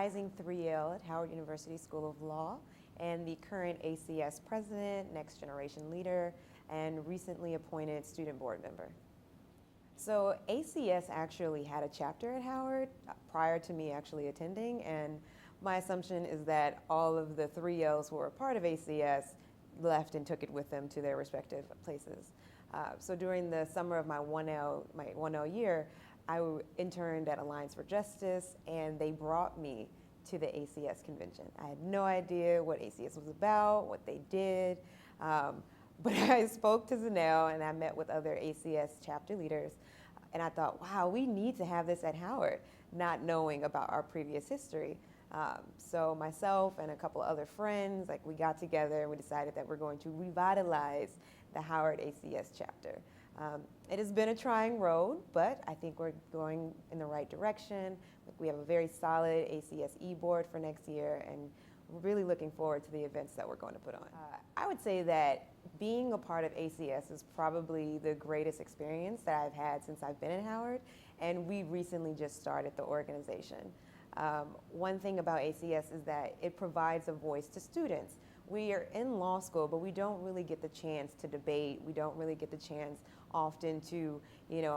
rising 3L at Howard University School of Law and the current ACS president, next generation leader, and recently appointed student board member. So ACS actually had a chapter at Howard prior to me actually attending, and my assumption is that all of the 3Ls who were a part of ACS left and took it with them to their respective places. So during the summer of my 1L year, I interned at Alliance for Justice, and they brought me to the ACS convention. I had no idea what ACS was about, what they did, but I spoke to Zanelle and I met with other ACS chapter leaders, and I thought, wow, we need to have this at Howard, not knowing about our previous history. So myself and a couple other friends, we got together and we decided that we're going to revitalize the Howard ACS chapter. It has been a trying road, but I think we're going in the right direction. We have a very solid ACS board for next year, and we're really looking forward to the events that we're going to put on. I would say that being a part of ACS is probably the greatest experience that I've had since I've been at Howard, and we recently just started the organization. One thing about ACS is that it provides a voice to students. We are in law school, but we don't really get the chance to debate. We don't really get the chance often to,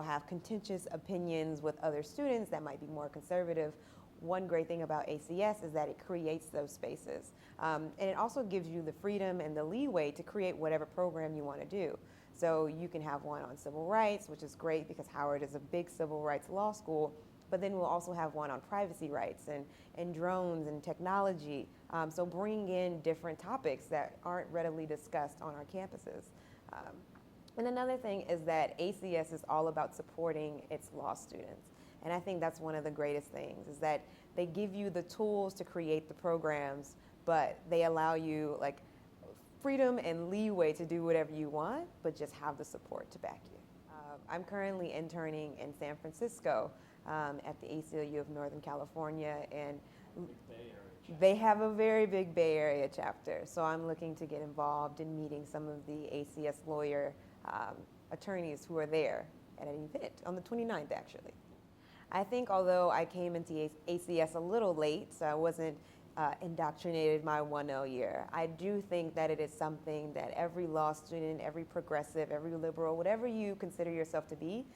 have contentious opinions with other students that might be more conservative. One great thing about ACS is that it creates those spaces. And it also gives you the freedom and the leeway to create whatever program you want to do. So you can have one on civil rights, which is great because Howard is a big civil rights law school. But then we'll also have one on privacy rights and drones and technology. So bringing in different topics that aren't readily discussed on our campuses. And another thing is that ACS is all about supporting its law students. And I think that's one of the greatest things, is that they give you the tools to create the programs, but they allow you freedom and leeway to do whatever you want, but just have the support to back you. I'm currently interning in San Francisco at the ACLU of Northern California, and they have a very big Bay Area chapter. So I'm looking to get involved in meeting some of the ACS lawyer attorneys who are there at an event on the 29th, actually. I think although I came into ACS a little late, so I wasn't indoctrinated my 1L year, I do think that it is something that every law student, every progressive, every liberal, whatever you consider yourself to be,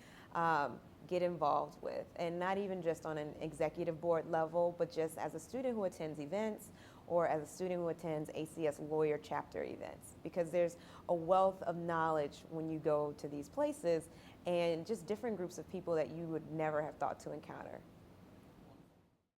get involved with. And not even just on an executive board level, but just as a student who attends events or as a student who attends ACS lawyer chapter events. Because there's a wealth of knowledge when you go to these places and just different groups of people that you would never have thought to encounter.